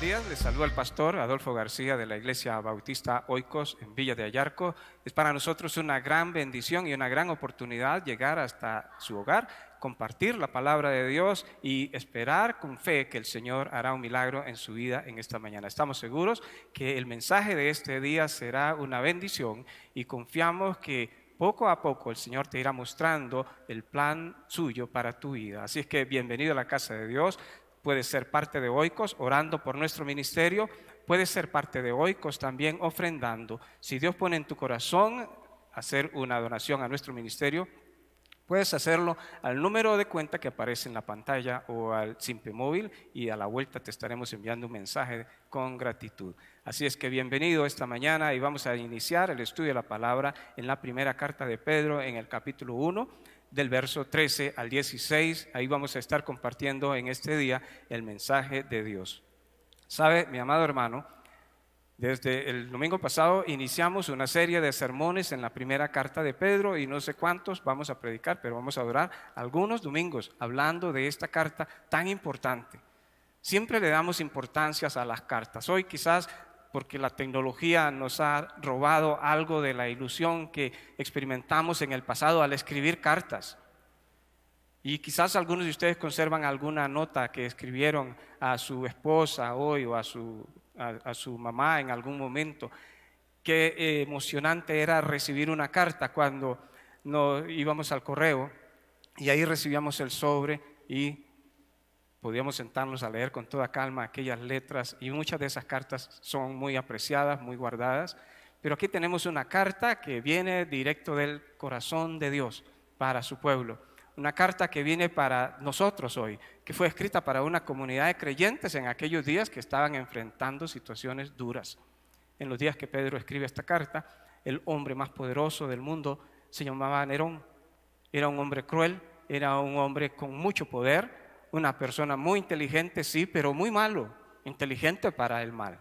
días, les saluda el pastor Adolfo García de la Iglesia Bautista Oikos en Villa de Ayarco. Es para nosotros una gran bendición y una gran oportunidad llegar hasta su hogar, compartir la palabra de Dios y esperar con fe que el Señor hará un milagro en su vida en esta mañana. Estamos seguros que el mensaje de este día será una bendición y confiamos que poco a poco el Señor te irá mostrando el plan suyo para tu vida. Así es que bienvenido a la casa de Dios. Puedes ser parte de Oikos orando por nuestro ministerio. Puedes ser parte de Oikos también ofrendando. Si Dios pone en tu corazón hacer una donación a nuestro ministerio, puedes hacerlo al número de cuenta que aparece en la pantalla o al Simpe Móvil, y a la vuelta te estaremos enviando un mensaje con gratitud. Así es que bienvenido esta mañana y vamos a iniciar el estudio de la palabra en la primera carta de Pedro en el capítulo 1. Del verso 13 al 16, ahí vamos a estar compartiendo en este día el mensaje de Dios. ¿Sabe, mi amado hermano? Desde el domingo pasado iniciamos una serie de sermones en la primera carta de Pedro y no sé cuántos vamos a predicar, pero vamos a durar algunos domingos hablando de esta carta tan importante. Siempre le damos importancia a las cartas. Hoy quizás porque la tecnología nos ha robado algo de la ilusión que experimentamos en el pasado al escribir cartas. Y quizás algunos de ustedes conservan alguna nota que escribieron a su esposa hoy o a su mamá en algún momento. Qué emocionante era recibir una carta cuando nos íbamos al correo y ahí recibíamos el sobre y podíamos sentarnos a leer con toda calma aquellas letras, y muchas de esas cartas son muy apreciadas, muy guardadas. Pero aquí tenemos una carta que viene directo del corazón de Dios para su pueblo. Una carta que viene para nosotros hoy, que fue escrita para una comunidad de creyentes en aquellos días que estaban enfrentando situaciones duras. En los días que Pedro escribe esta carta, el hombre más poderoso del mundo se llamaba Nerón. Era un hombre cruel, era un hombre con mucho poder, una persona muy inteligente, sí, pero muy malo, inteligente para el mal.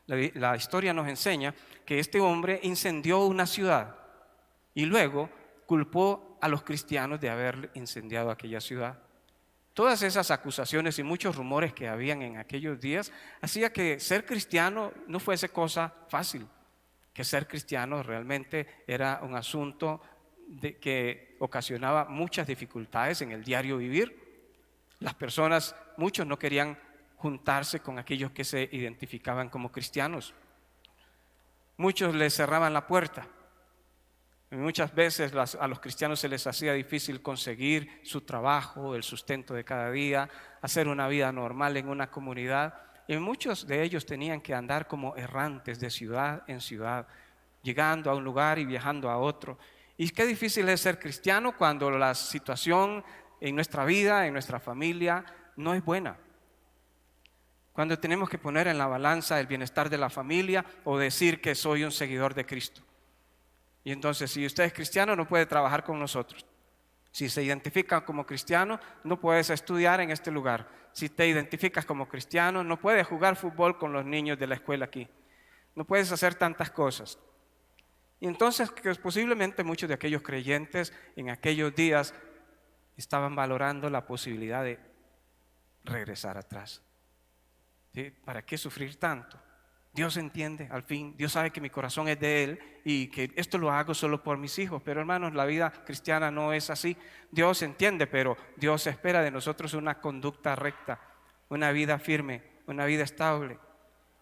La historia nos enseña que este hombre incendió una ciudad y luego culpó a los cristianos de haber incendiado aquella ciudad. Todas esas acusaciones y muchos rumores que habían en aquellos días hacía que ser cristiano no fuese cosa fácil, que ser cristiano realmente era un asunto que ocasionaba muchas dificultades en el diario vivir. Las personas, muchos no querían juntarse con aquellos que se identificaban como cristianos. Muchos les cerraban la puerta. Y muchas veces a los cristianos se les hacía difícil conseguir su trabajo, el sustento de cada día, hacer una vida normal en una comunidad. Y muchos de ellos tenían que andar como errantes de ciudad en ciudad, llegando a un lugar y viajando a otro. Y qué difícil es ser cristiano cuando la situación en nuestra vida, en nuestra familia, no es buena. Cuando tenemos que poner en la balanza el bienestar de la familia o decir que soy un seguidor de Cristo. Y entonces, si usted es cristiano, no puede trabajar con nosotros. Si se identifica como cristiano, no puedes estudiar en este lugar. Si te identificas como cristiano, no puedes jugar fútbol con los niños de la escuela aquí. No puedes hacer tantas cosas. Y entonces, que posiblemente muchos de aquellos creyentes en aquellos días estaban valorando la posibilidad de regresar atrás. ¿Sí? ¿Para qué sufrir tanto? Dios entiende, al fin, Dios sabe que mi corazón es de Él y que esto lo hago solo por mis hijos. Pero hermanos, la vida cristiana no es así. Dios entiende, pero Dios espera de nosotros una conducta recta, una vida firme, una vida estable.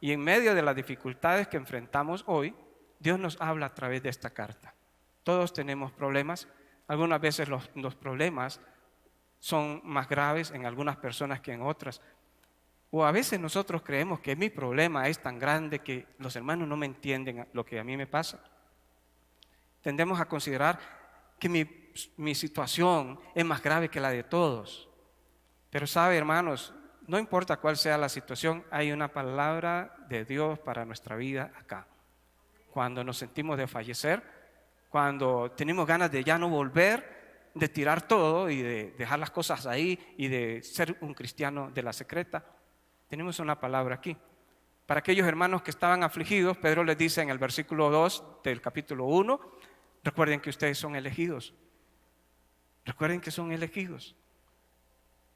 Y en medio de las dificultades que enfrentamos hoy, Dios nos habla a través de esta carta. Todos tenemos problemas. Algunas veces los problemas son más graves en algunas personas que en otras. O a veces nosotros creemos que mi problema es tan grande que los hermanos no me entienden lo que a mí me pasa. Tendemos a considerar que mi situación es más grave que la de todos. Pero sabe, hermanos, no importa cuál sea la situación, hay una palabra de Dios para nuestra vida acá. Cuando nos sentimos de fallecer, cuando tenemos ganas de ya no volver, de tirar todo y de dejar las cosas ahí y de ser un cristiano de la secreta, tenemos una palabra aquí. Para aquellos hermanos que estaban afligidos, Pedro les dice en el versículo 2 del capítulo 1, recuerden que ustedes son elegidos. Recuerden que son elegidos.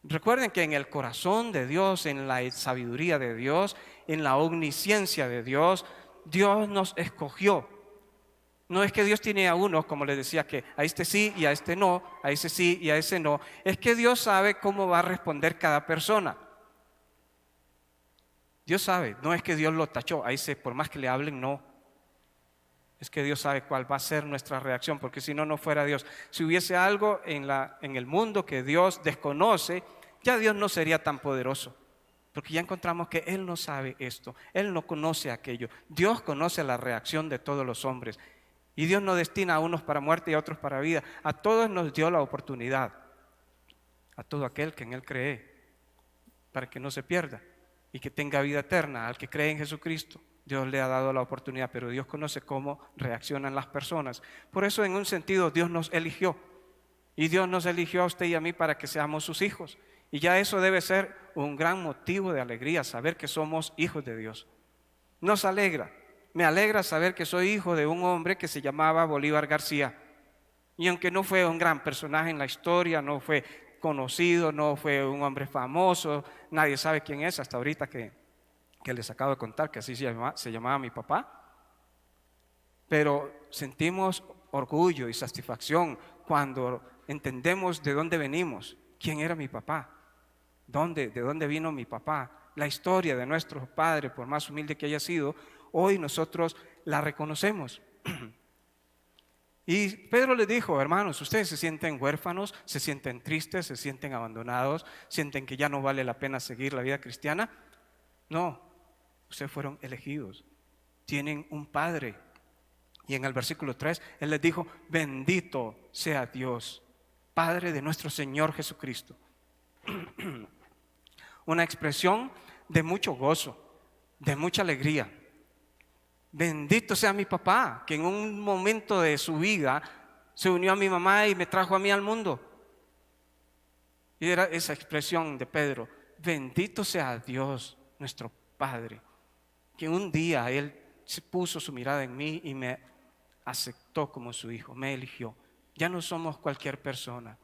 Recuerden que en el corazón de Dios, en la sabiduría de Dios, en la omnisciencia de Dios, Dios nos escogió. No es que Dios tiene a unos, como les decía, que a este sí y a este no, a ese sí y a ese no. Es que Dios sabe cómo va a responder cada persona. Dios sabe, no es que Dios lo tachó, ahí se, por más que le hablen, no. Es que Dios sabe cuál va a ser nuestra reacción, porque si no, no fuera Dios. Si hubiese algo en el mundo que Dios desconoce, ya Dios no sería tan poderoso. Porque ya encontramos que Él no sabe esto, Él no conoce aquello. Dios conoce la reacción de todos los hombres. Y Dios no destina a unos para muerte y a otros para vida. A todos nos dio la oportunidad. A todo aquel que en Él cree, para que no se pierda y que tenga vida eterna. Al que cree en Jesucristo, Dios le ha dado la oportunidad, pero Dios conoce cómo reaccionan las personas. Por eso, en un sentido, Dios nos eligió. Y Dios nos eligió a usted y a mí para que seamos sus hijos. Y ya eso debe ser un gran motivo de alegría, saber que somos hijos de Dios. Nos alegra. Me alegra saber que soy hijo de un hombre que se llamaba Bolívar García. Y aunque no fue un gran personaje en la historia, no fue conocido, no fue un hombre famoso, nadie sabe quién es hasta ahorita que les acabo de contar, que así se llamaba mi papá. Pero sentimos orgullo y satisfacción cuando entendemos de dónde venimos, quién era mi papá, de dónde vino mi papá, la historia de nuestros padres, por más humilde que haya sido. Hoy nosotros la reconocemos. Y Pedro les dijo: hermanos, ustedes se sienten huérfanos, se sienten tristes, se sienten abandonados, sienten que ya no vale la pena seguir la vida cristiana. No, ustedes fueron elegidos, tienen un Padre. Y en el versículo 3, Él les dijo: bendito sea Dios, Padre de nuestro Señor Jesucristo. Una expresión de mucho gozo, de mucha alegría. Bendito sea mi papá, que en un momento de su vida se unió a mi mamá y me trajo a mí al mundo. Y era esa expresión de Pedro: bendito sea Dios, nuestro Padre, que un día Él se puso su mirada en mí y me aceptó como su hijo, me eligió. Ya no somos cualquier persona,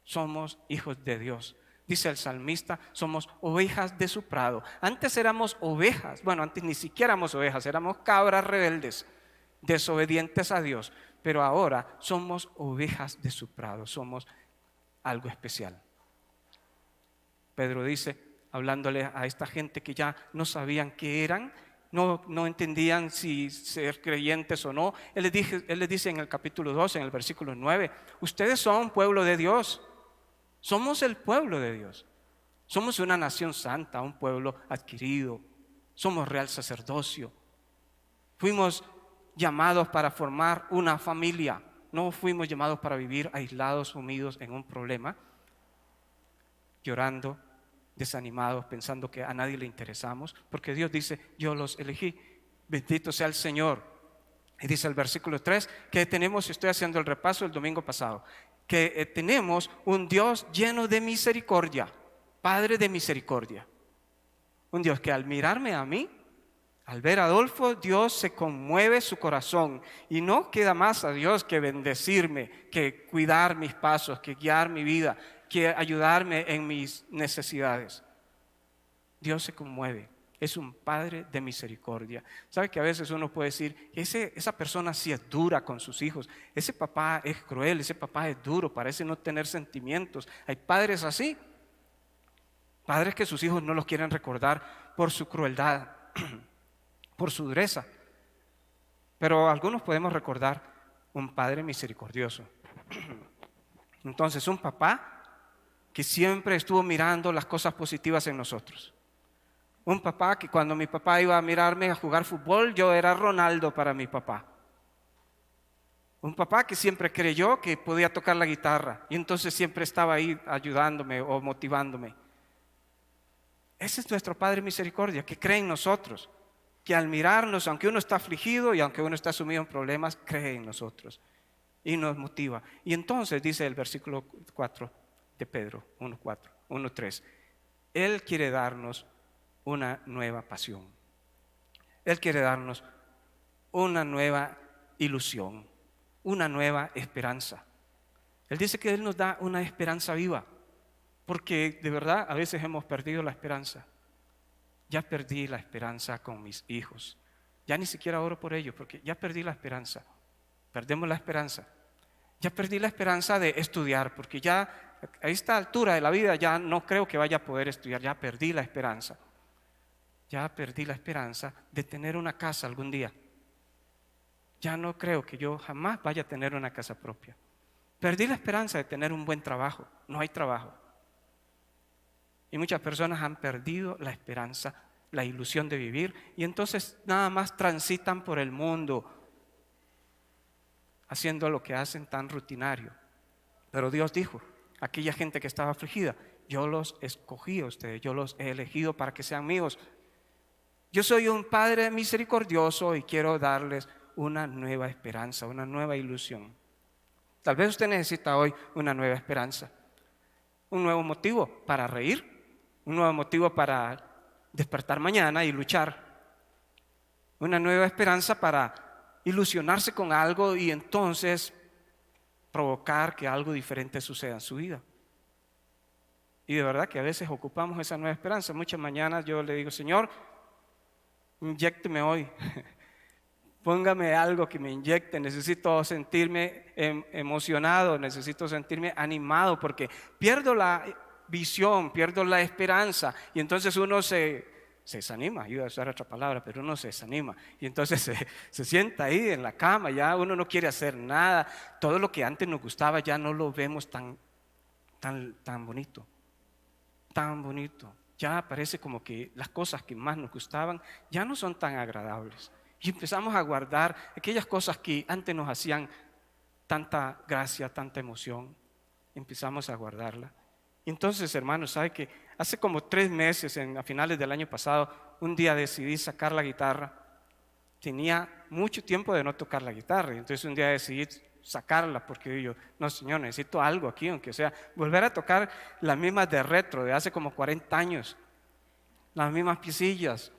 somos hijos de Dios. Dice el salmista: somos ovejas de su prado. Antes éramos ovejas, bueno, antes ni siquiera éramos ovejas, éramos cabras rebeldes, desobedientes a Dios. Pero ahora somos ovejas de su prado, somos algo especial. Pedro dice, hablándole a esta gente que ya no sabían qué eran, no entendían si ser creyentes o no. Él les dice en el capítulo 2, en el versículo 9, ustedes son pueblo de Dios. Somos el pueblo de Dios. Somos una nación santa, un pueblo adquirido. Somos real sacerdocio. Fuimos llamados para formar una familia. No fuimos llamados para vivir aislados, sumidos en un problema, llorando, desanimados, pensando que a nadie le interesamos, porque Dios dice: yo los elegí, bendito sea el Señor. Y dice el versículo 3 que tenemos, estoy haciendo el repaso del domingo pasado, que tenemos un Dios lleno de misericordia, Padre de misericordia. Un Dios que al mirarme a mí, al ver a Adolfo, Dios se conmueve su corazón y no queda más a Dios que bendecirme, que cuidar mis pasos, que guiar mi vida, que ayudarme en mis necesidades. Dios se conmueve, es un Padre de misericordia. ¿Sabe que a veces uno puede decir, esa persona sí es dura con sus hijos, ese papá es cruel, ese papá es duro, parece no tener sentimientos? Hay padres así, padres que sus hijos no los quieren recordar por su crueldad, por su dureza. Pero algunos podemos recordar un Padre misericordioso. Entonces, un papá que siempre estuvo mirando las cosas positivas en nosotros. Un papá que cuando mi papá iba a mirarme a jugar fútbol, yo era Ronaldo para mi papá. Un papá que siempre creyó que podía tocar la guitarra y entonces siempre estaba ahí ayudándome o motivándome. Ese es nuestro Padre misericordia, que cree en nosotros, que al mirarnos, aunque uno está afligido y aunque uno está sumido en problemas, cree en nosotros y nos motiva. Y entonces dice el versículo 4 de Pedro 1:3, Él quiere darnos una nueva pasión. Él quiere darnos una nueva ilusión, una nueva esperanza. Él dice que Él nos da una esperanza viva. porque de verdad a veces hemos perdido la esperanza. Ya perdí la esperanza con mis hijos. Ya ni siquiera oro por ellos porque ya perdí la esperanza. Perdemos la esperanza. Ya perdí la esperanza de estudiar porque ya a esta altura de la vida ya no creo que vaya a poder estudiar. Ya perdí la esperanza. Ya perdí la esperanza de tener una casa algún día. Ya no creo que yo jamás vaya a tener una casa propia. Perdí la esperanza de tener un buen trabajo. No hay trabajo. Y muchas personas han perdido la esperanza, la ilusión de vivir, y entonces nada más transitan por el mundo haciendo lo que hacen tan rutinario. Pero Dios dijo, aquella gente que estaba afligida, yo los escogí a ustedes, yo los he elegido para que sean míos. Yo soy un Padre misericordioso y quiero darles una nueva esperanza, una nueva ilusión. Tal vez usted necesita hoy una nueva esperanza, un nuevo motivo para reír, un nuevo motivo para despertar mañana y luchar, una nueva esperanza para ilusionarse con algo y entonces provocar que algo diferente suceda en su vida. Y de verdad que a veces ocupamos esa nueva esperanza. Muchas mañanas yo le digo, Señor, inyécteme hoy. Póngame algo que me inyecte, necesito sentirme emocionado, necesito sentirme animado porque pierdo la visión, pierdo la esperanza y entonces uno se desanima, iba a usar otra palabra, pero uno se desanima y entonces se sienta ahí en la cama, ya uno no quiere hacer nada, todo lo que antes nos gustaba ya no lo vemos tan bonito, tan bonito, ya parece como que las cosas que más nos gustaban ya no son tan agradables. Y empezamos a guardar aquellas cosas que antes nos hacían tanta gracia, tanta emoción. Empezamos a guardarla. Entonces, hermanos, ¿sabe que hace como 3 meses, a finales del año pasado, un día decidí sacar la guitarra? Tenía mucho tiempo de no tocar la guitarra. Entonces un día decidí sacarla porque yo, no, Señor, necesito algo aquí, aunque sea volver a tocar las mismas de retro, de hace como 40 años. Las mismas piecillas.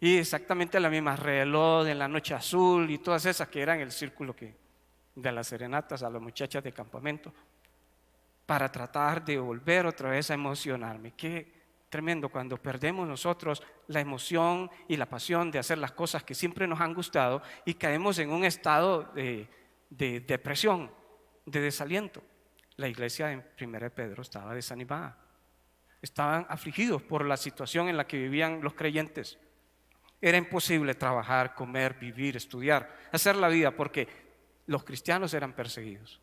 Y exactamente la misma reloj de la noche azul y todas esas que eran el círculo de las serenatas a las muchachas de campamento, para tratar de volver otra vez a emocionarme. Qué tremendo cuando perdemos nosotros la emoción y la pasión de hacer las cosas que siempre nos han gustado y caemos en un estado de depresión, de desaliento. La iglesia en 1 Pedro estaba desanimada, estaban afligidos por la situación en la que vivían los creyentes. Era imposible trabajar, comer, vivir, estudiar, hacer la vida porque los cristianos eran perseguidos.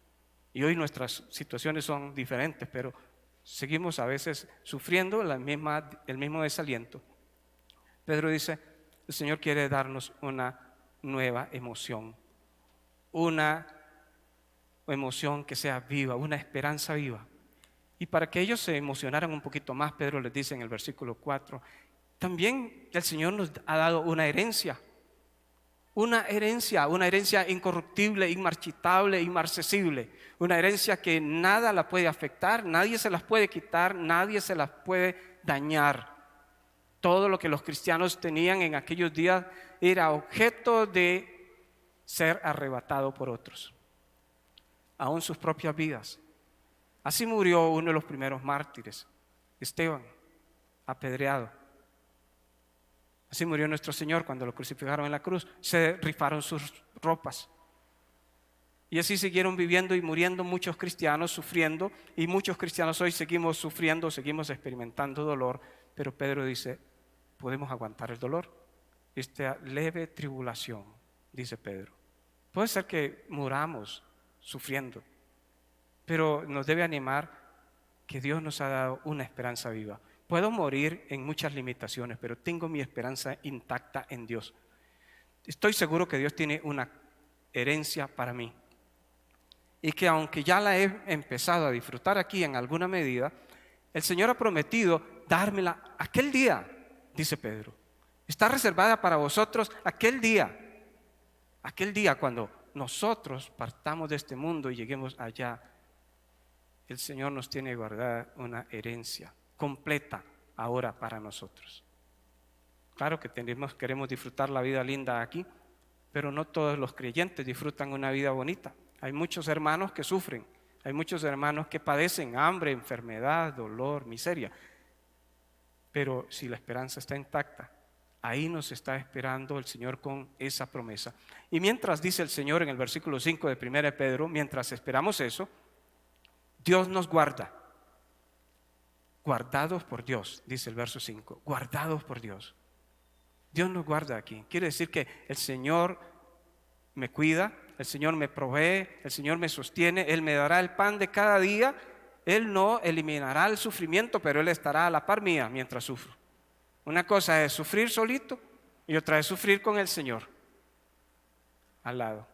Y hoy nuestras situaciones son diferentes, pero seguimos a veces sufriendo el mismo desaliento. Pedro dice, el Señor quiere darnos una nueva emoción, una emoción que sea viva, una esperanza viva. Y para que ellos se emocionaran un poquito más, Pedro les dice en el versículo 4, también el Señor nos ha dado una herencia incorruptible, inmarchitable, inmarcesible, una herencia que nada la puede afectar, nadie se las puede quitar, nadie se las puede dañar. Todo lo que los cristianos tenían en aquellos días era objeto de ser arrebatado por otros, aún sus propias vidas. Así murió uno de los primeros mártires, Esteban, apedreado. Así murió nuestro Señor cuando lo crucificaron en la cruz. Se rifaron sus ropas. Y así siguieron viviendo y muriendo muchos cristianos, sufriendo. Y muchos cristianos hoy seguimos sufriendo, seguimos experimentando dolor. Pero Pedro dice, podemos aguantar el dolor. Esta leve tribulación, dice Pedro. Puede ser que muramos sufriendo, pero nos debe animar que Dios nos ha dado una esperanza viva. Puedo morir en muchas limitaciones, pero tengo mi esperanza intacta en Dios. Estoy seguro que Dios tiene una herencia para mí y que aunque ya la he empezado a disfrutar aquí en alguna medida, el Señor ha prometido dármela aquel día, dice Pedro. Está reservada para vosotros aquel día cuando nosotros partamos de este mundo y lleguemos allá. El Señor nos tiene guardada una herencia completa ahora para nosotros. Claro que queremos disfrutar la vida linda aquí, pero no todos los creyentes disfrutan una vida bonita. Hay muchos hermanos que sufren, Hay muchos hermanos que padecen hambre, enfermedad, dolor, miseria. Pero si la esperanza está intacta, ahí nos está esperando el Señor con esa promesa. Y mientras dice el Señor en el versículo 5 de 1 Pedro, mientras esperamos eso, Dios nos guarda. Guardados por Dios, dice el verso 5, guardados por Dios. Dios nos guarda aquí. Quiere decir que el Señor me cuida, el Señor me provee, el Señor me sostiene, Él me dará el pan de cada día. Él no eliminará el sufrimiento, pero Él estará a la par mía mientras sufro. Una cosa es sufrir solito y otra es sufrir con el Señor al lado.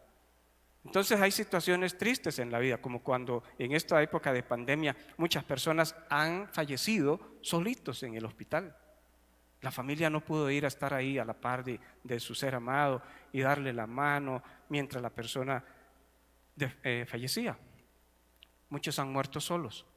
Entonces hay situaciones tristes en la vida, como cuando en esta época de pandemia muchas personas han fallecido solitos en el hospital. La familia no pudo ir a estar ahí a la par de su ser amado y darle la mano mientras la persona fallecía. Muchos han muerto solos.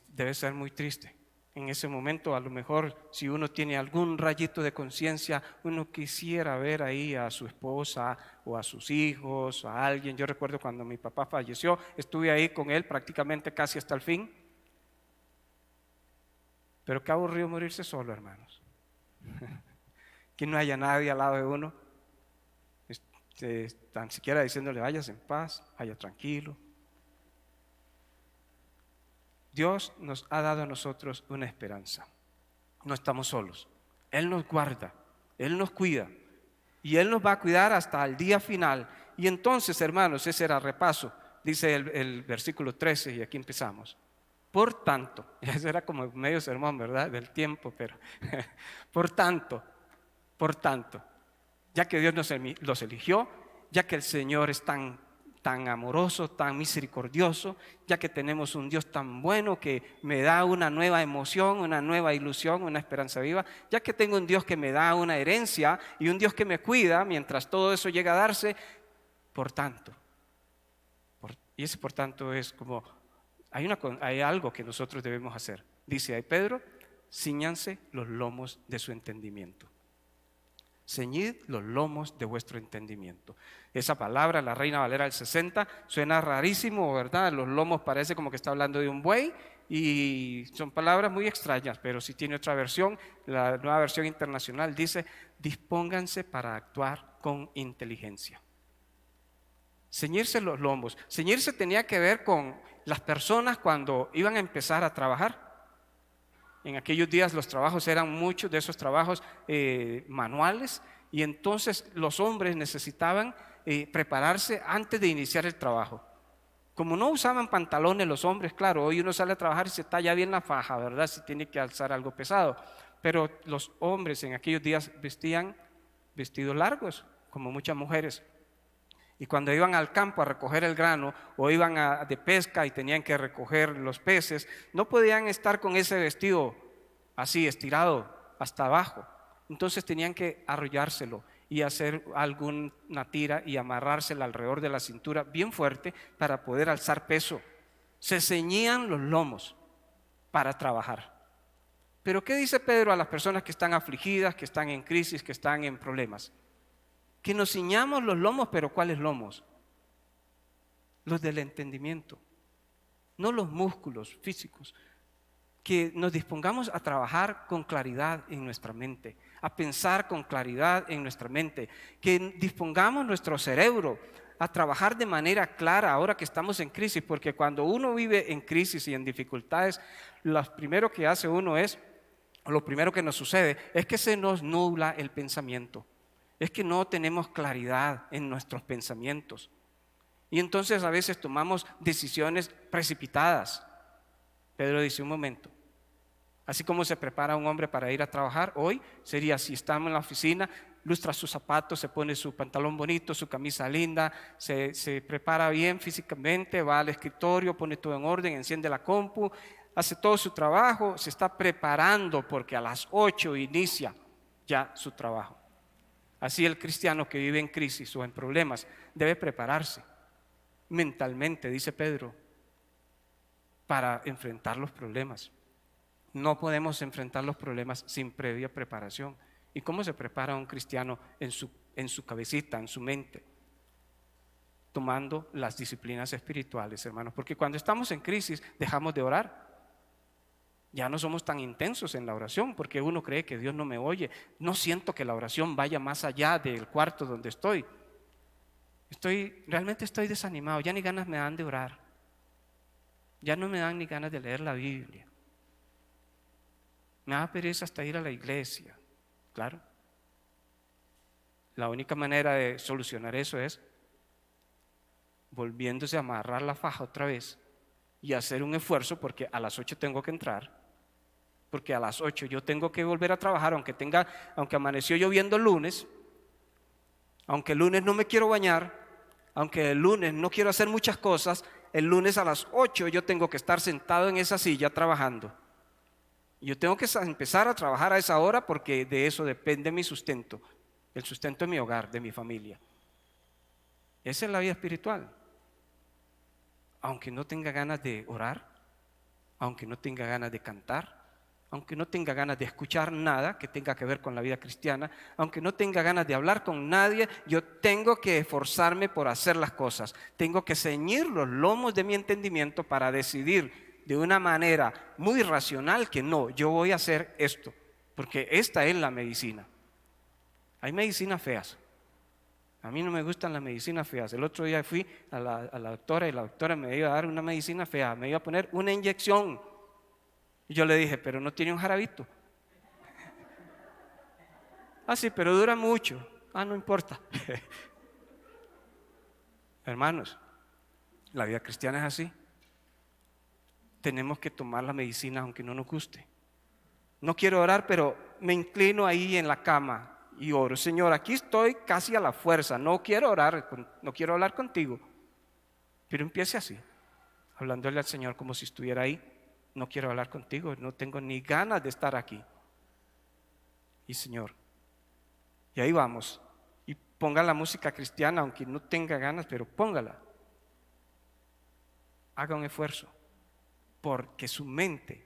Debe ser muy triste. En ese momento, a lo mejor, si uno tiene algún rayito de conciencia, uno quisiera ver ahí a su esposa o a sus hijos, a alguien. Yo recuerdo cuando mi papá falleció, estuve ahí con él prácticamente casi hasta el fin. Pero qué aburrido morirse solo, hermanos. Que no haya nadie al lado de uno, tan siquiera diciéndole vayas en paz, vaya tranquilo. Dios nos ha dado a nosotros una esperanza. No estamos solos. Él nos guarda, Él nos cuida y Él nos va a cuidar hasta el día final. Y entonces, hermanos, ese era repaso. Dice el versículo 13 y aquí empezamos. Por tanto, ese era como medio sermón, ¿verdad? Del tiempo, pero por tanto, ya que Dios los eligió, ya que el Señor es tan amoroso, tan misericordioso, ya que tenemos un Dios tan bueno que me da una nueva emoción, una nueva ilusión, una esperanza viva, ya que tengo un Dios que me da una herencia y un Dios que me cuida mientras todo eso llega a darse, por tanto. Y ese por tanto es como, hay algo que nosotros debemos hacer. Dice ahí Pedro, cíñanse los lomos de su entendimiento. Ceñid los lomos de vuestro entendimiento. Esa palabra, la Reina Valera del 60, suena rarísimo, ¿verdad? Los lomos parece como que está hablando de un buey y son palabras muy extrañas, pero si tiene otra versión, la Nueva Versión Internacional dice, dispónganse para actuar con inteligencia. Ceñirse los lomos. Ceñirse tenía que ver con las personas cuando iban a empezar a trabajar. En aquellos días los trabajos eran muchos de esos trabajos manuales y entonces los hombres necesitaban prepararse antes de iniciar el trabajo. Como no usaban pantalones los hombres, claro, hoy uno sale a trabajar y se talla bien la faja, ¿verdad? Si tiene que alzar algo pesado. Pero los hombres en aquellos días vestían vestidos largos, como muchas mujeres. Y cuando iban al campo a recoger el grano o iban de pesca y tenían que recoger los peces, no podían estar con ese vestido así estirado hasta abajo. Entonces tenían que arrollárselo y hacer alguna tira y amarrársela alrededor de la cintura bien fuerte para poder alzar peso. Se ceñían los lomos para trabajar. Pero ¿qué dice Pedro a las personas que están afligidas, que están en crisis, que están en problemas? Que nos ciñamos los lomos, pero ¿cuáles lomos? Los del entendimiento, no los músculos físicos. Que nos dispongamos a trabajar con claridad en nuestra mente, a pensar con claridad en nuestra mente, que dispongamos nuestro cerebro a trabajar de manera clara ahora que estamos en crisis, porque cuando uno vive en crisis y en dificultades, lo primero que hace uno lo primero que nos sucede es que se nos nubla el pensamiento. Es que no tenemos claridad en nuestros pensamientos. Y entonces a veces tomamos decisiones precipitadas. Pedro dice, un momento, así como se prepara un hombre para ir a trabajar, hoy sería si estamos en la oficina, lustra sus zapatos, se pone su pantalón bonito, su camisa linda, se prepara bien físicamente, va al escritorio, pone todo en orden, enciende la compu, hace todo su trabajo, se está preparando porque a las 8 inicia ya su trabajo. Así el cristiano que vive en crisis o en problemas debe prepararse mentalmente, dice Pedro, para enfrentar los problemas. No podemos enfrentar los problemas sin previa preparación. ¿Y cómo se prepara un cristiano en su cabecita, en su mente? tomando las disciplinas espirituales, hermanos, porque cuando estamos en crisis dejamos de orar. Ya no somos tan intensos en la oración porque uno cree que Dios no me oye. No siento que la oración vaya más allá del cuarto donde estoy. Realmente estoy desanimado, ya ni ganas me dan de orar. Ya no me dan ni ganas de leer la Biblia. Me da pereza hasta ir a la iglesia. Claro. La única manera de solucionar eso es volviéndose a amarrar la faja otra vez y hacer un esfuerzo, porque a las 8 tengo que entrar, porque a las 8 yo tengo que volver a trabajar, aunque amaneció lloviendo el lunes, aunque el lunes no me quiero bañar, aunque el lunes no quiero hacer muchas cosas, el lunes a las 8 yo tengo que estar sentado en esa silla trabajando. Yo tengo que empezar a trabajar a esa hora porque de eso depende mi sustento, el sustento de mi hogar, de mi familia. Esa es la vida espiritual. Aunque no tenga ganas de orar, aunque no tenga ganas de cantar, aunque no tenga ganas de escuchar nada que tenga que ver con la vida cristiana, aunque no tenga ganas de hablar con nadie, yo tengo que esforzarme por hacer las cosas. Tengo que ceñir los lomos de mi entendimiento para decidir de una manera muy racional que no, yo voy a hacer esto, porque esta es la medicina. Hay medicinas feas. A mí no me gustan las medicinas feas. El otro día fui a la doctora y la doctora me iba a dar una medicina fea, me iba a poner una inyección. Y yo le dije, pero no tiene un jarabito. Ah, sí, pero dura mucho. Ah, no importa. Hermanos, la vida cristiana es así. Tenemos que tomar la medicina aunque no nos guste. No quiero orar, pero me inclino ahí en la cama y oro. Señor, aquí estoy casi a la fuerza. No quiero orar, no quiero hablar contigo. Pero empiece así, hablándole al Señor como si estuviera ahí. No quiero hablar contigo, no tengo ni ganas de estar aquí. Y Señor, y ahí vamos. Y ponga la música cristiana, aunque no tenga ganas, pero póngala. Haga un esfuerzo, porque su mente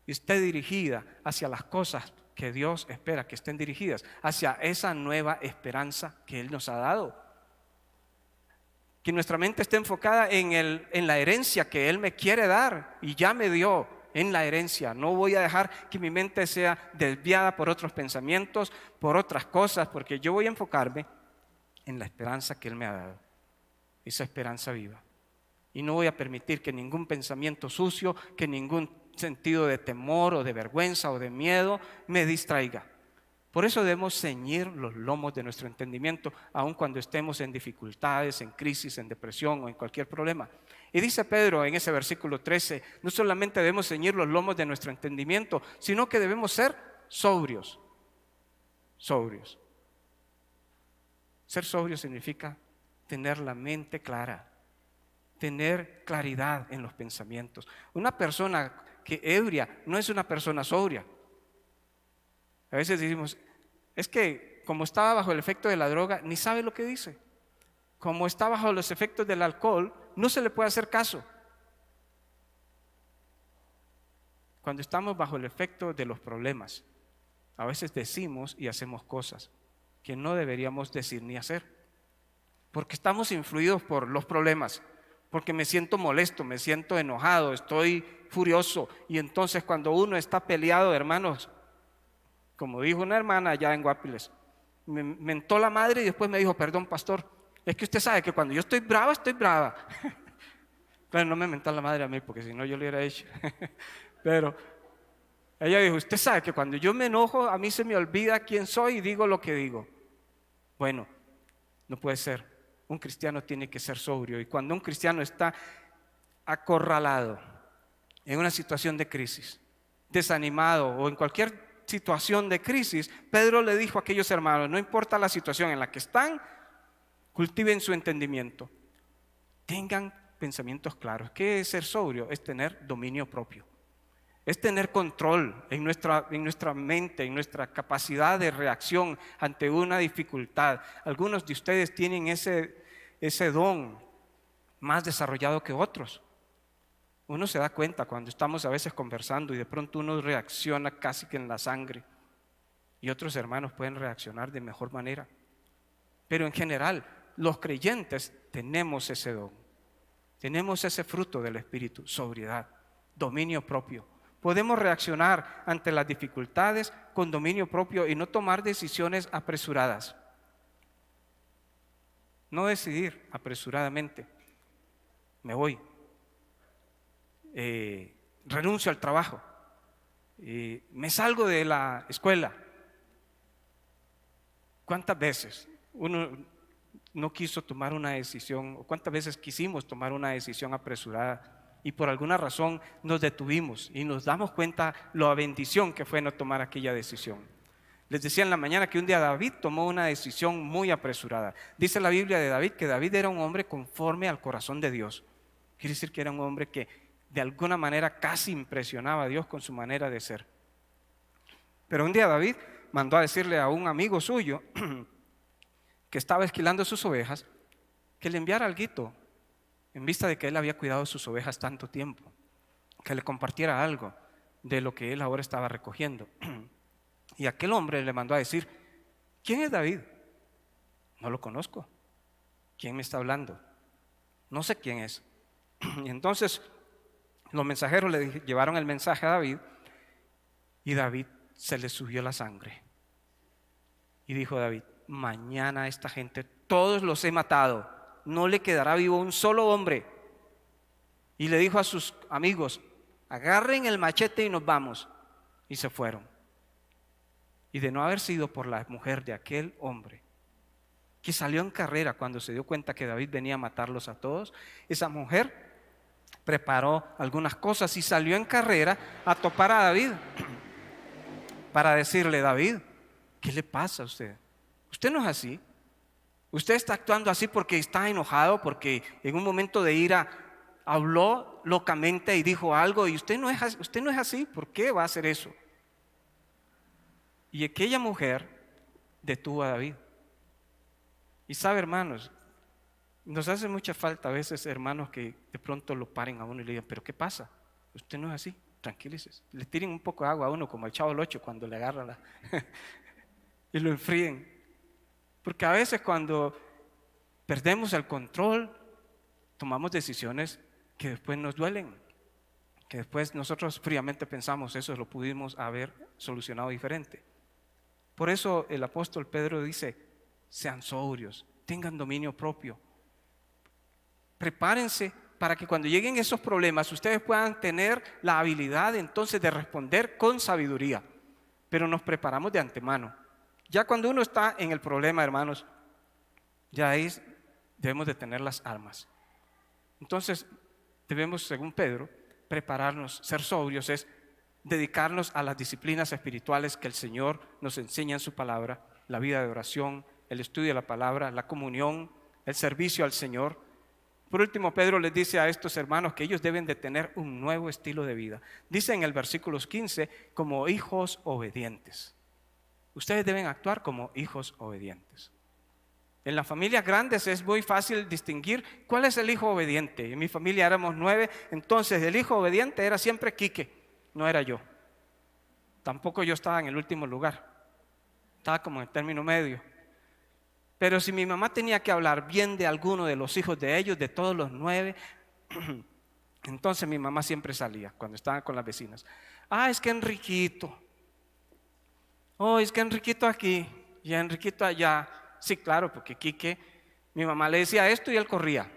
esté dirigida hacia las cosas que Dios espera que estén dirigidas, hacia esa nueva esperanza que Él nos ha dado. Que nuestra mente esté enfocada en la herencia que Él me quiere dar y ya me dio en la herencia. No voy a dejar que mi mente sea desviada por otros pensamientos, por otras cosas, porque yo voy a enfocarme en la esperanza que Él me ha dado, esa esperanza viva. Y no voy a permitir que ningún pensamiento sucio, que ningún sentido de temor o de vergüenza o de miedo me distraiga. Por eso debemos ceñir los lomos de nuestro entendimiento, aun cuando estemos en dificultades, en crisis, en depresión o en cualquier problema. Y dice Pedro en ese versículo 13, no solamente debemos ceñir los lomos de nuestro entendimiento, sino que debemos ser sobrios. Sobrios. Ser sobrio significa tener la mente clara, tener claridad en los pensamientos. Una persona que ebria no es una persona sobria. A veces decimos, es que como estaba bajo el efecto de la droga, ni sabe lo que dice. Como está bajo los efectos del alcohol, no se le puede hacer caso. Cuando estamos bajo el efecto de los problemas, a veces decimos y hacemos cosas que no deberíamos decir ni hacer, porque estamos influidos por los problemas, porque me siento molesto, me siento enojado, estoy furioso. Y entonces cuando uno está peleado, hermanos, como dijo una hermana allá en Guapiles, me mentó la madre y después me dijo, perdón pastor, es que usted sabe que cuando yo estoy brava, estoy brava. Pero no me mentó la madre a mí, porque si no yo le hubiera hecho. Pero ella dijo, usted sabe que cuando yo me enojo, a mí se me olvida quién soy y digo lo que digo. Bueno, no puede ser. Un cristiano tiene que ser sobrio. Y cuando un cristiano está acorralado en una situación de crisis, desanimado o en cualquier situación de crisis, Pedro le dijo a aquellos hermanos, no importa la situación en la que están, cultiven su entendimiento, tengan pensamientos claros. ¿Qué es ser sobrio? Es tener dominio propio, es tener control en nuestra mente, en nuestra capacidad de reacción ante una dificultad. Algunos de ustedes tienen ese don más desarrollado que otros. Uno se da cuenta cuando estamos a veces conversando y de pronto uno reacciona casi que en la sangre y otros hermanos pueden reaccionar de mejor manera. Pero en general, los creyentes tenemos ese don, tenemos ese fruto del Espíritu, sobriedad, dominio propio. Podemos reaccionar ante las dificultades con dominio propio y no tomar decisiones apresuradas. No decidir apresuradamente, me voy, renuncio al trabajo, me salgo de la escuela. ¿Cuántas veces uno no quiso tomar una decisión, o cuántas veces quisimos tomar una decisión apresurada y por alguna razón nos detuvimos y nos damos cuenta la bendición que fue no tomar aquella decisión? Les decía en la mañana que un día David tomó una decisión muy apresurada. Dice la Biblia de David que David era un hombre conforme al corazón de Dios. Quiere decir que era un hombre que de alguna manera casi impresionaba a Dios con su manera de ser. Pero un día David mandó a decirle a un amigo suyo que estaba esquilando sus ovejas que le enviara alguito en vista de que él había cuidado sus ovejas tanto tiempo, que le compartiera algo de lo que él ahora estaba recogiendo. Y aquel hombre le mandó a decir: ¿quién es David? No lo conozco. ¿Quién me está hablando? No sé quién es. Y entonces los mensajeros le llevaron el mensaje a David y David se le subió la sangre. Y dijo David: mañana a esta gente todos los he matado, no le quedará vivo un solo hombre. Y le dijo a sus amigos: agarren el machete y nos vamos. Y se fueron. Y de no haber sido por la mujer de aquel hombre, que salió en carrera cuando se dio cuenta que David venía a matarlos a todos, esa mujer preparó algunas cosas y salió en carrera a topar a David para decirle: David, ¿qué le pasa a usted? Usted no es así. Usted está actuando así porque está enojado, porque en un momento de ira habló locamente y dijo algo, y usted no es así. ¿Por qué va a hacer eso? Y aquella mujer detuvo a David. Y sabe, hermanos, nos hace mucha falta a veces, hermanos, que de pronto lo paren a uno y le digan: ¿pero qué pasa? Usted no es así, tranquilícese. Le tiren un poco de agua a uno como el Chavo del Ocho cuando le agarra y lo enfríen. Porque a veces cuando perdemos el control, tomamos decisiones que después nos duelen, que después nosotros fríamente pensamos: eso lo pudimos haber solucionado diferente. Por eso el apóstol Pedro dice: sean sobrios, tengan dominio propio. Prepárense para que cuando lleguen esos problemas ustedes puedan tener la habilidad entonces de responder con sabiduría. Pero nos preparamos de antemano. Ya cuando uno está en el problema, hermanos, ya ahí debemos de tener las armas. Entonces debemos, según Pedro, prepararnos. Ser sobrios es dedicarnos a las disciplinas espirituales que el Señor nos enseña en su palabra: la vida de oración, el estudio de la palabra, la comunión, el servicio al Señor. Por último, Pedro les dice a estos hermanos que ellos deben de tener un nuevo estilo de vida. Dice en el versículo 15: como hijos obedientes. Ustedes deben actuar como hijos obedientes. En las familias grandes es muy fácil distinguir cuál es el hijo obediente. En mi familia éramos 9, entonces el hijo obediente era siempre Quique, no era yo. Tampoco yo estaba en el último lugar, estaba como en término medio. Pero si mi mamá tenía que hablar bien de alguno de los hijos de ellos, de todos los 9, entonces mi mamá siempre salía cuando estaba con las vecinas: es que Enriquito, es que Enriquito aquí y Enriquito allá. Sí, claro, porque Quique, mi mamá le decía esto y él corría.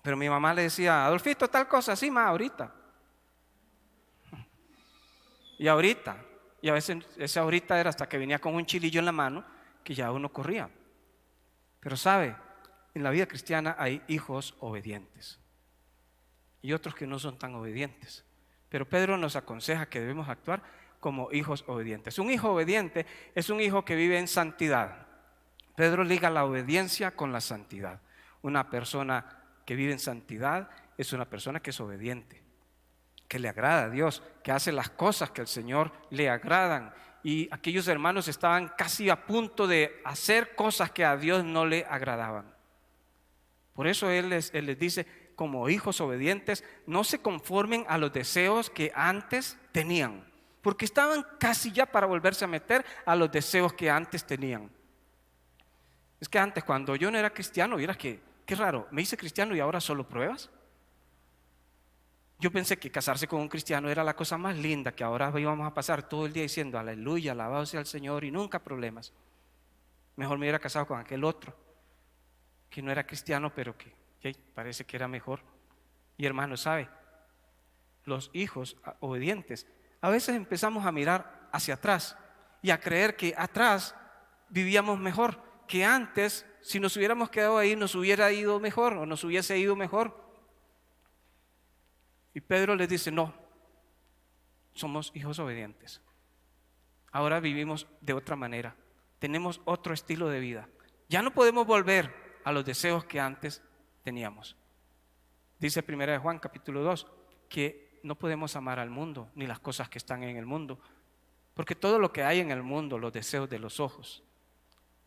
Pero mi mamá le decía: Adolfito, tal cosa. Sí, ma, ahorita. Y ahorita. Y a veces ese ahorita era hasta que venía con un chilillo en la mano, que ya uno corría. Pero sabe, en la vida cristiana hay hijos obedientes y otros que no son tan obedientes. Pero Pedro nos aconseja que debemos actuar como hijos obedientes. Un hijo obediente es un hijo que vive en santidad. Pedro liga la obediencia con la santidad. Una persona que vive en santidad es una persona que es obediente, que le agrada a Dios, que hace las cosas que al Señor le agradan. Y aquellos hermanos estaban casi a punto de hacer cosas que a Dios no le agradaban. Por eso él les dice: como hijos obedientes, no se conformen a los deseos que antes tenían, porque estaban casi ya para volverse a meter a los deseos que antes tenían. Es que antes, cuando yo no era cristiano, vieras que qué raro, me hice cristiano y ahora solo pruebas. Yo pensé que casarse con un cristiano era la cosa más linda, que ahora íbamos a pasar todo el día diciendo aleluya, alabado sea el Señor y nunca problemas. Mejor me hubiera casado con aquel otro, que no era cristiano, pero que parece que era mejor. Y hermano, ¿sabe? Los hijos obedientes, a veces empezamos a mirar hacia atrás y a creer que atrás vivíamos mejor, que antes, si nos hubiéramos quedado ahí, nos hubiera ido mejor o nos hubiese ido mejor. Y Pedro les dice, no, somos hijos obedientes. Ahora vivimos de otra manera, tenemos otro estilo de vida. Ya no podemos volver a los deseos que antes teníamos. Dice 1 Juan capítulo 2 que no podemos amar al mundo ni las cosas que están en el mundo, porque todo lo que hay en el mundo, los deseos de los ojos,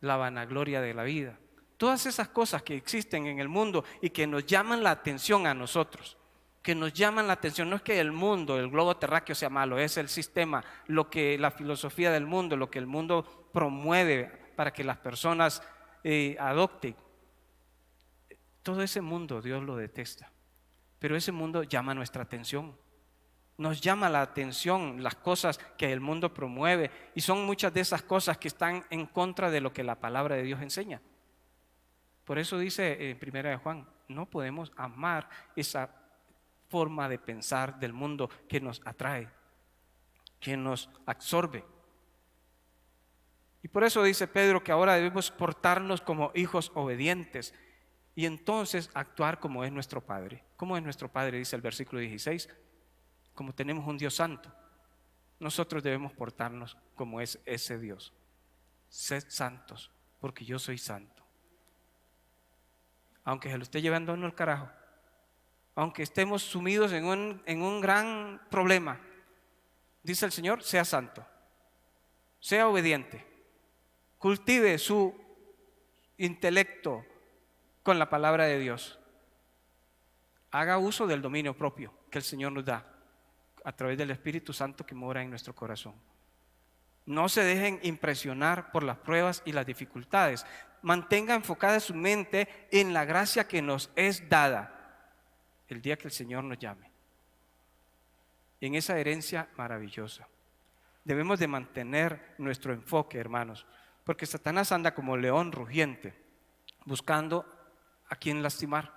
la vanagloria de la vida, todas esas cosas que existen en el mundo y que nos llaman la atención a nosotros, que nos llaman la atención, no es que el mundo, el globo terráqueo sea malo, es el sistema, la filosofía del mundo, lo que el mundo promueve para que las personas adopten. Todo ese mundo Dios lo detesta, pero ese mundo llama nuestra atención. Nos llama la atención las cosas que el mundo promueve y son muchas de esas cosas que están en contra de lo que la palabra de Dios enseña. Por eso dice en 1 Juan, no podemos amar esa forma de pensar del mundo que nos atrae, que nos absorbe. Y por eso dice Pedro que ahora debemos portarnos como hijos obedientes y entonces actuar como es nuestro Padre. ¿Cómo es nuestro Padre? Dice el versículo 16. Como tenemos un Dios santo, nosotros debemos portarnos como es ese Dios. Sed santos, porque yo soy santo. Aunque se lo esté llevando uno al carajo, aunque estemos sumidos en un gran problema, dice el Señor, sea santo, sea obediente, cultive su intelecto con la palabra de Dios, haga uso del dominio propio que el Señor nos da a través del Espíritu Santo que mora en nuestro corazón. No se dejen impresionar por las pruebas y las dificultades. Mantenga enfocada su mente en la gracia que nos es dada el día que el Señor nos llame. En esa herencia maravillosa. Debemos de mantener nuestro enfoque, hermanos, porque Satanás anda como león rugiente, buscando a quien lastimar.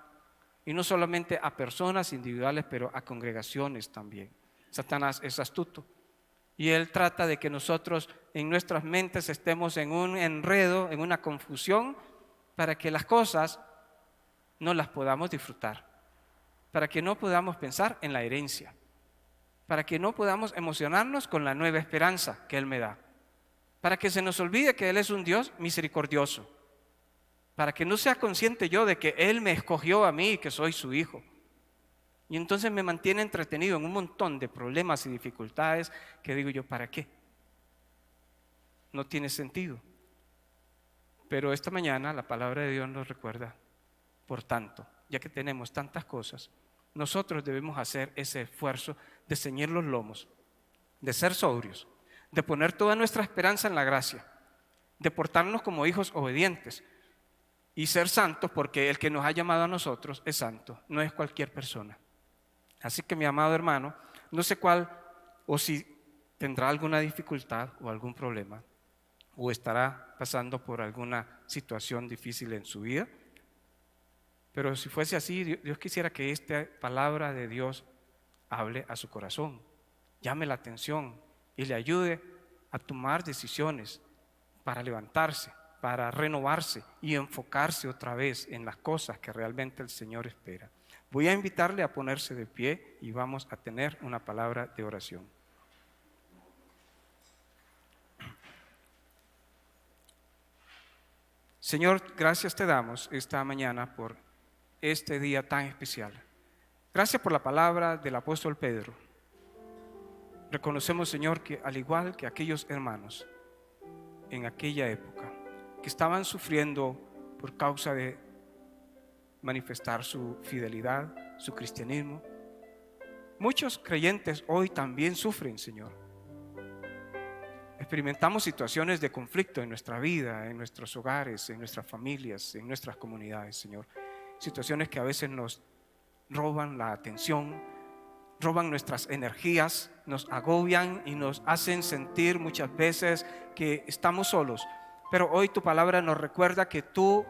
Y no solamente a personas individuales, pero a congregaciones también. Satanás es astuto y él trata de que nosotros en nuestras mentes estemos en un enredo, en una confusión, para que las cosas no las podamos disfrutar, para que no podamos pensar en la herencia, para que no podamos emocionarnos con la nueva esperanza que Él me da, para que se nos olvide que Él es un Dios misericordioso, para que no sea consciente yo de que Él me escogió a mí y que soy su hijo. Y entonces me mantiene entretenido en un montón de problemas y dificultades que digo yo, ¿para qué? No tiene sentido. Pero esta mañana la palabra de Dios nos recuerda, por tanto, ya que tenemos tantas cosas, nosotros debemos hacer ese esfuerzo de ceñir los lomos, de ser sobrios, de poner toda nuestra esperanza en la gracia, de portarnos como hijos obedientes y ser santos, porque el que nos ha llamado a nosotros es santo, no es cualquier persona. Así que mi amado hermano, no sé cuál o si tendrá alguna dificultad o algún problema o estará pasando por alguna situación difícil en su vida, pero si fuese así, Dios quisiera que esta palabra de Dios hable a su corazón, llame la atención y le ayude a tomar decisiones para levantarse, para renovarse y enfocarse otra vez en las cosas que realmente el Señor espera. Voy a invitarle a ponerse de pie y vamos a tener una palabra de oración. Señor, gracias te damos esta mañana por este día tan especial. Gracias por la palabra del apóstol Pedro. Reconocemos, Señor, que al igual que aquellos hermanos en aquella época que estaban sufriendo por causa de manifestar su fidelidad, su cristianismo, muchos creyentes hoy también sufren, Señor. Experimentamos situaciones de conflicto en nuestra vida, en nuestros hogares, en nuestras familias, en nuestras comunidades, Señor. situaciones que a veces nos roban la atención, roban nuestras energías, nos agobian y nos hacen sentir muchas veces que estamos solos. Pero hoy tu palabra nos recuerda que tú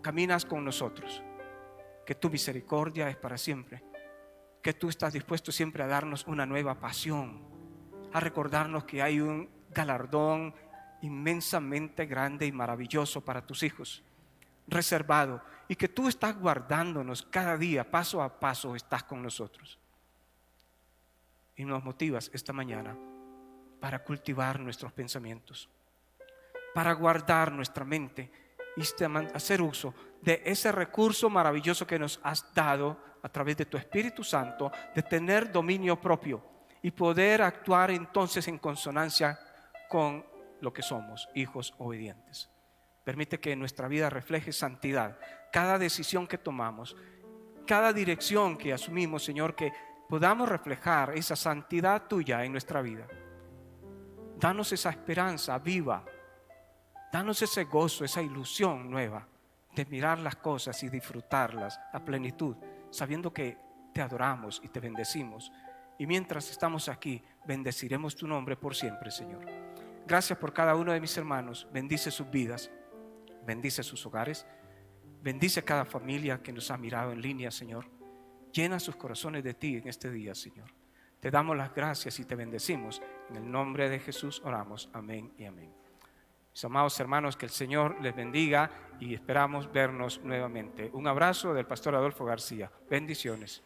caminas con nosotros, que tu misericordia es para siempre, que tú estás dispuesto siempre a darnos una nueva pasión, a recordarnos que hay un galardón inmensamente grande y maravilloso para tus hijos, reservado, y que tú estás guardándonos cada día, paso a paso estás con nosotros. Y nos motivas esta mañana para cultivar nuestros pensamientos, para guardar nuestra mente y hacer uso de ese recurso maravilloso que nos has dado a través de tu Espíritu Santo, de tener dominio propio y poder actuar entonces en consonancia con lo que somos, hijos obedientes. Permite que nuestra vida refleje santidad. Cada decisión que tomamos, cada dirección que asumimos, Señor, que podamos reflejar esa santidad tuya en nuestra vida. Danos esa esperanza viva. Danos ese gozo, esa ilusión nueva de mirar las cosas y disfrutarlas a plenitud, sabiendo que te adoramos y te bendecimos. Y mientras estamos aquí, bendeciremos tu nombre por siempre, Señor. Gracias por cada uno de mis hermanos. Bendice sus vidas, bendice sus hogares, bendice cada familia que nos ha mirado en línea, Señor. Llena sus corazones de ti en este día, Señor. Te damos las gracias y te bendecimos. En el nombre de Jesús oramos. Amén y amén. Mis amados hermanos, que el Señor les bendiga y esperamos vernos nuevamente. Un abrazo del pastor Adolfo García. Bendiciones.